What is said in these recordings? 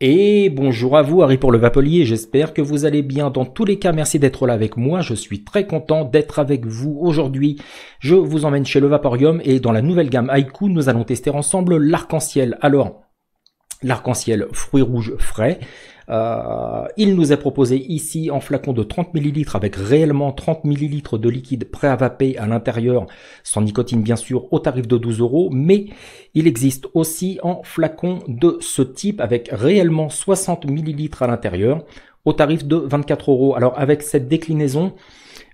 Et bonjour à vous, Harry pour le Vapelier, j'espère que vous allez bien. Dans tous les cas, merci d'être là avec moi, je suis très content d'être avec vous aujourd'hui. Je vous emmène chez le Vaporium et dans la nouvelle gamme Haïku, nous allons tester ensemble l'arc-en-ciel. Alors, l'arc-en-ciel fruits rouges frais, il nous est proposé ici en flacon de 30 ml avec réellement 30 ml de liquide prêt à vaper à l'intérieur, sans nicotine bien sûr, au tarif de 12 €, mais il existe aussi en flacon de ce type avec réellement 60 ml à l'intérieur, au tarif de 24 €. Alors avec cette déclinaison,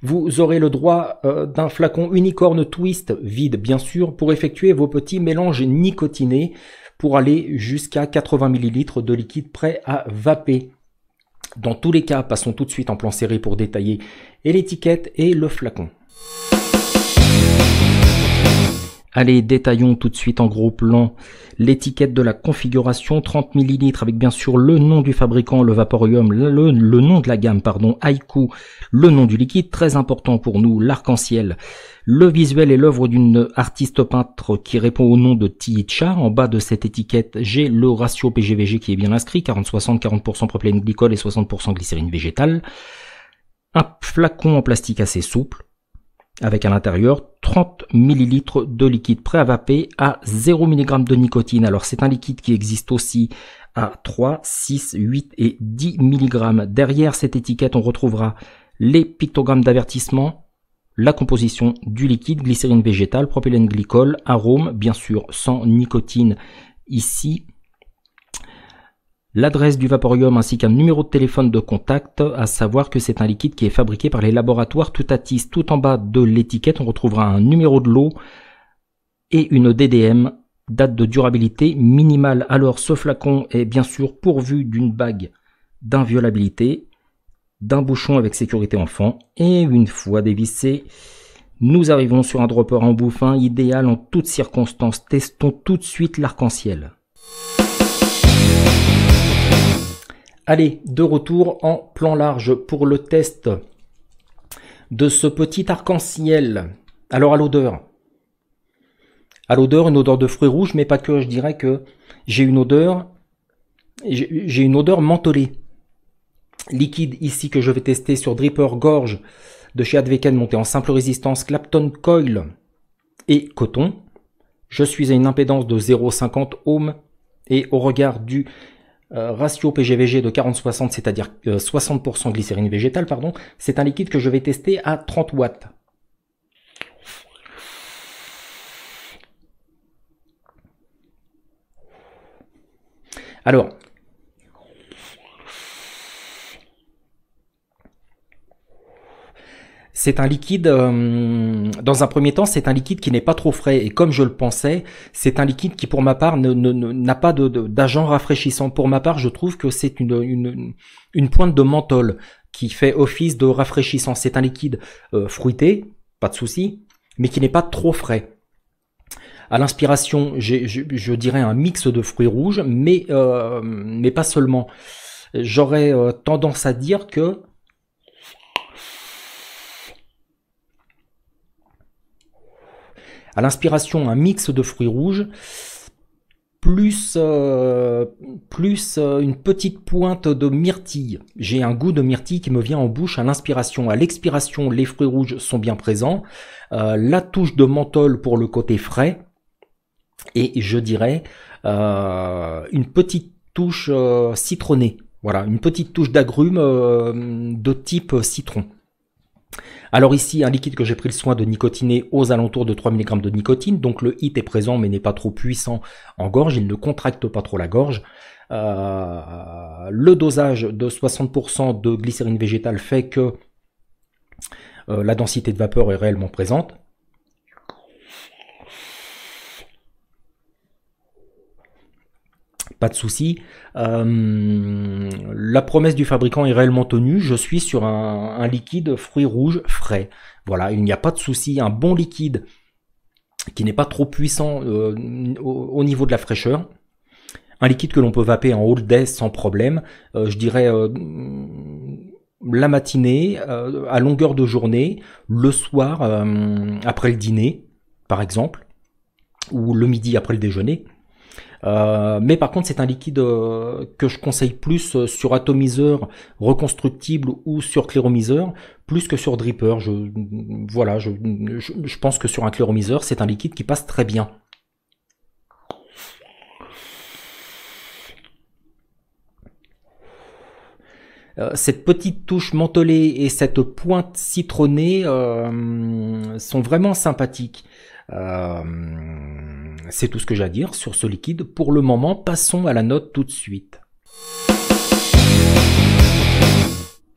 vous aurez le droit d'un flacon unicorne twist vide bien sûr pour effectuer vos petits mélanges nicotinés, pour aller jusqu'à 80 ml de liquide prêt à vaper. Dans tous les cas, passons tout de suite en plan serré pour détailler et l'étiquette et le flacon. Allez, détaillons tout de suite en gros plan l'étiquette de la configuration, 30 ml avec bien sûr le nom du fabricant, le Vaporium, le nom de la gamme, pardon, Haïku, le nom du liquide, très important pour nous, l'arc-en-ciel. Le visuel est l'œuvre d'une artiste peintre qui répond au nom de Tiicha. En bas de cette étiquette, j'ai le ratio PGVG qui est bien inscrit, 40-60, 40% propylène glycol et 60% glycérine végétale. Un flacon en plastique assez souple, avec à l'intérieur 30 ml de liquide prêt à vaper à 0 mg de nicotine. Alors c'est un liquide qui existe aussi à 3, 6, 8 et 10 mg. Derrière cette étiquette, on retrouvera les pictogrammes d'avertissement, la composition du liquide, glycérine végétale, propylène glycol, arôme, bien sûr sans nicotine ici, l'adresse du Vaporium ainsi qu'un numéro de téléphone de contact, à savoir que c'est un liquide qui est fabriqué par les laboratoires Toutatis. Tout en bas de l'étiquette, on retrouvera un numéro de lot et une DDM, date de durabilité minimale. Alors ce flacon est bien sûr pourvu d'une bague d'inviolabilité, d'un bouchon avec sécurité enfant, et une fois dévissé, nous arrivons sur un dropper en bouffin idéal en toutes circonstances. Testons tout de suite l'arc-en-ciel. Allez, de retour en plan large pour le test de ce petit arc-en-ciel. Alors à l'odeur, une odeur de fruits rouges, mais pas que. Je dirais que j'ai une odeur mentholée. Liquide ici que je vais tester sur Dripper Gorge de chez Adveken, monté en simple résistance, Clapton Coil et coton. Je suis à une impédance de 0,50 ohms et au regard du ratio PGVG de 40-60, c'est-à-dire 60% glycérine végétale, pardon, c'est un liquide que je vais tester à 30 watts. Alors, c'est un liquide, dans un premier temps, c'est un liquide qui n'est pas trop frais. Et comme je le pensais, c'est un liquide qui, pour ma part, n'a pas d'agent rafraîchissant. Pour ma part, je trouve que c'est une pointe de menthol qui fait office de rafraîchissant. C'est un liquide fruité, pas de souci, mais qui n'est pas trop frais. À l'inspiration, je dirais un mix de fruits rouges, mais pas seulement. J'aurais tendance à dire que à l'inspiration, un mix de fruits rouges, plus une petite pointe de myrtille. J'ai un goût de myrtille qui me vient en bouche à l'inspiration. À l'expiration, les fruits rouges sont bien présents. La touche de menthol pour le côté frais. Et je dirais une petite touche citronnée. Voilà, une petite touche d'agrumes de type citron. Alors ici, un liquide que j'ai pris le soin de nicotiner aux alentours de 3 mg de nicotine, donc le hit est présent mais n'est pas trop puissant en gorge, il ne contracte pas trop la gorge. Le dosage de 60% de glycérine végétale fait que la densité de vapeur est réellement présente. Pas de souci. La promesse du fabricant est réellement tenue. Je suis sur un liquide fruits rouges frais. Voilà, il n'y a pas de souci. Un bon liquide qui n'est pas trop puissant au niveau de la fraîcheur. Un liquide que l'on peut vaper en all day sans problème. Je dirais la matinée, à longueur de journée, le soir après le dîner, par exemple, ou le midi après le déjeuner. Mais par contre, c'est un liquide que je conseille plus sur atomiseur reconstructible ou sur cléromiseur, plus que sur dripper. Voilà, je pense que sur un cléromiseur, c'est un liquide qui passe très bien. Cette petite touche mentholée et cette pointe citronnée sont vraiment sympathiques. C'est tout ce que j'ai à dire sur ce liquide. Pour le moment, passons à la note tout de suite.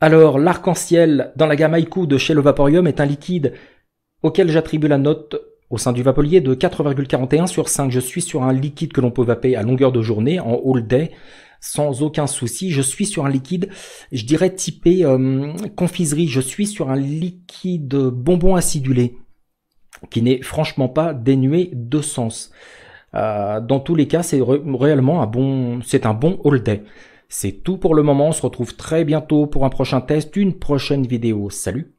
Alors, l'arc-en-ciel dans la gamme Haiku de chez le Vaporium est un liquide auquel j'attribue la note au sein du Vapolier de 4,41 sur 5. Je suis sur un liquide que l'on peut vaper à longueur de journée, en all day, sans aucun souci. Je suis sur un liquide, je dirais typé confiserie. Je suis sur un liquide bonbon acidulé qui n'est franchement pas dénué de sens. Dans tous les cas, c'est réellement un bon all day. C'est tout pour le moment. On se retrouve très bientôt pour un prochain test, une prochaine vidéo. Salut!